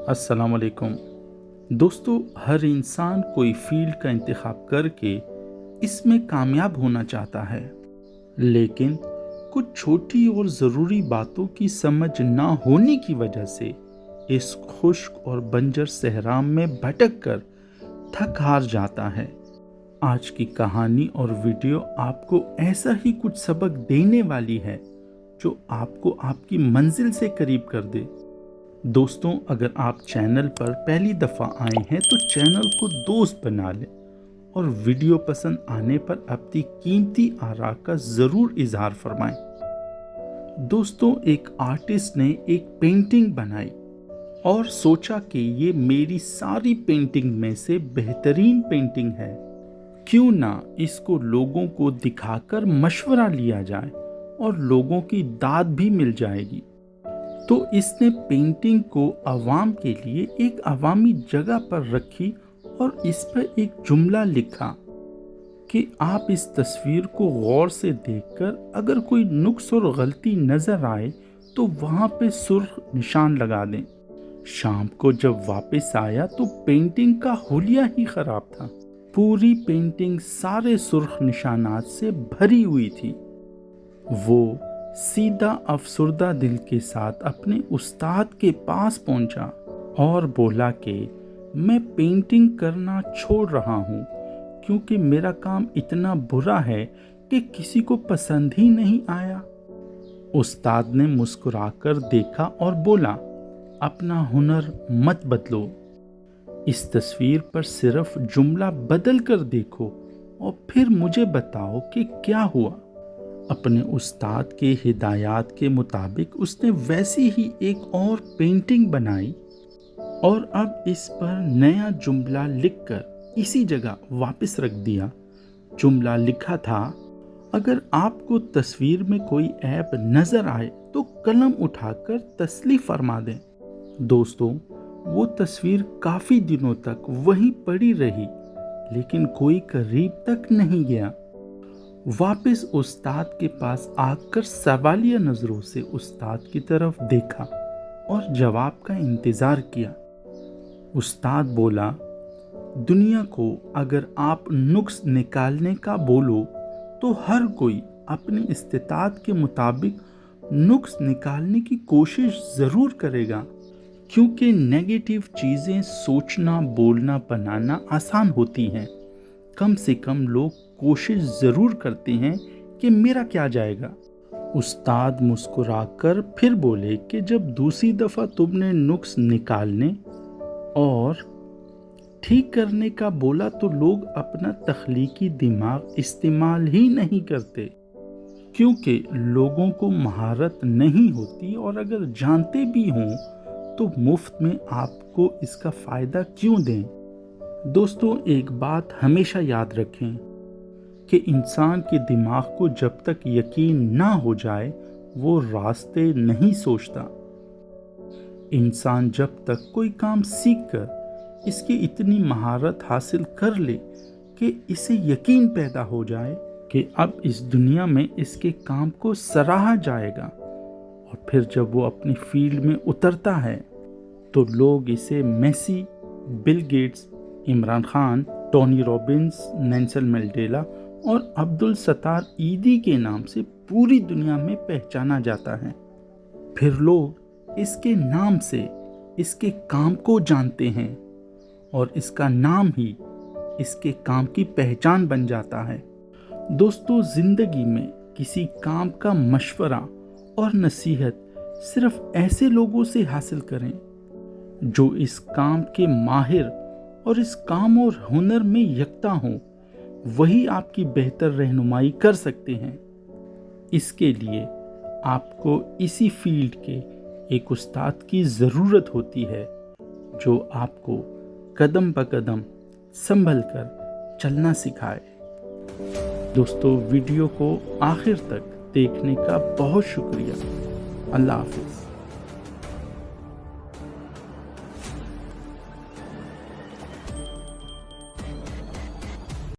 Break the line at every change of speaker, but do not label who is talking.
अस्सलाम वालेकुम दोस्तों। हर इंसान कोई फील्ड का इंतखाब करके इसमें कामयाब होना चाहता है, लेकिन कुछ छोटी और ज़रूरी बातों की समझ ना होने की वजह से इस खुश्क और बंजर सहरा में भटक कर थक हार जाता है। आज की कहानी और वीडियो आपको ऐसा ही कुछ सबक देने वाली है जो आपको आपकी मंजिल से करीब कर दे। दोस्तों, अगर आप चैनल पर पहली दफ़ा आए हैं तो चैनल को दोस्त बना लें और वीडियो पसंद आने पर अपनी कीमती आरा का ज़रूर इजहार फरमाएं। दोस्तों, एक आर्टिस्ट ने एक पेंटिंग बनाई और सोचा कि ये मेरी सारी पेंटिंग में से बेहतरीन पेंटिंग है, क्यों ना इसको लोगों को दिखाकर मशवरा लिया जाए और लोगों की दाद भी मिल जाएगी। तो इसने पेंटिंग को अवाम के लिए एक अवामी जगह पर रखी और इस पर एक जुमला लिखा कि आप इस तस्वीर को गौर से देखकर अगर कोई नुक्स और गलती नज़र आए तो वहाँ पे सुर्ख निशान लगा दें। शाम को जब वापस आया तो पेंटिंग का हुलिया ही ख़राब था। पूरी पेंटिंग सारे सुर्ख निशानात से भरी हुई थी। वो सीधा अफसुर्दा दिल के साथ अपने उस्ताद के पास पहुंचा और बोला कि मैं पेंटिंग करना छोड़ रहा हूं क्योंकि मेरा काम इतना बुरा है कि किसी को पसंद ही नहीं आया। उस्ताद ने मुस्कुराकर देखा और बोला, अपना हुनर मत बदलो, इस तस्वीर पर सिर्फ जुमला बदल कर देखो और फिर मुझे बताओ कि क्या हुआ। अपने उस्ताद के हिदायत के मुताबिक उसने वैसी ही एक और पेंटिंग बनाई और अब इस पर नया जुमला लिखकर इसी जगह वापस रख दिया। जुमला लिखा था, अगर आपको तस्वीर में कोई ऐब नज़र आए तो कलम उठाकर तसल्ली फरमा दें। दोस्तों, वो तस्वीर काफ़ी दिनों तक वहीं पड़ी रही, लेकिन कोई करीब तक नहीं गया। वापस उस्ताद के पास आकर सवालिया नज़रों से उस्ताद की तरफ देखा और जवाब का इंतज़ार किया। उस्ताद बोला, दुनिया को अगर आप नुक्स निकालने का बोलो तो हर कोई अपनी इस्तिताअत के मुताबिक नुक्स निकालने की कोशिश ज़रूर करेगा, क्योंकि नेगेटिव चीज़ें सोचना, बोलना, बनाना आसान होती हैं। कम से कम लोग कोशिश ज़रूर करते हैं कि मेरा क्या जाएगा। उस्ताद मुस्कुराकर फिर बोले कि जब दूसरी दफ़ा तुमने नुक्स निकालने और ठीक करने का बोला तो लोग अपना तख्लीकी दिमाग इस्तेमाल ही नहीं करते, क्योंकि लोगों को महारत नहीं होती और अगर जानते भी हों तो मुफ्त में आपको इसका फ़ायदा क्यों दें। दोस्तों, एक बात हमेशा याद रखें कि इंसान के दिमाग को जब तक यकीन ना हो जाए वो रास्ते नहीं सोचता। इंसान जब तक कोई काम सीखकर इसकी इतनी महारत हासिल कर ले कि इसे यकीन पैदा हो जाए कि अब इस दुनिया में इसके काम को सराहा जाएगा, और फिर जब वो अपनी फील्ड में उतरता है तो लोग इसे Messi, Bill Gates, Imran Khan, Tony Robbins, Nelson Mandela और अब्दुल सत्तार ईदी के नाम से पूरी दुनिया में पहचाना जाता है। फिर लोग इसके नाम से इसके काम को जानते हैं और इसका नाम ही इसके काम की पहचान बन जाता है। दोस्तों, ज़िंदगी में किसी काम का मशवरा और नसीहत सिर्फ ऐसे लोगों से हासिल करें जो इस काम के माहिर और इस काम और हुनर में यकता हों। वही आपकी बेहतर रहनुमाई कर सकते हैं। इसके लिए आपको इसी फील्ड के एक उस्ताद की ज़रूरत होती है जो आपको कदम ब कदम संभल कर चलना सिखाए। दोस्तों, वीडियो को आखिर तक देखने का बहुत शुक्रिया। अल्लाह हाफ़िज़।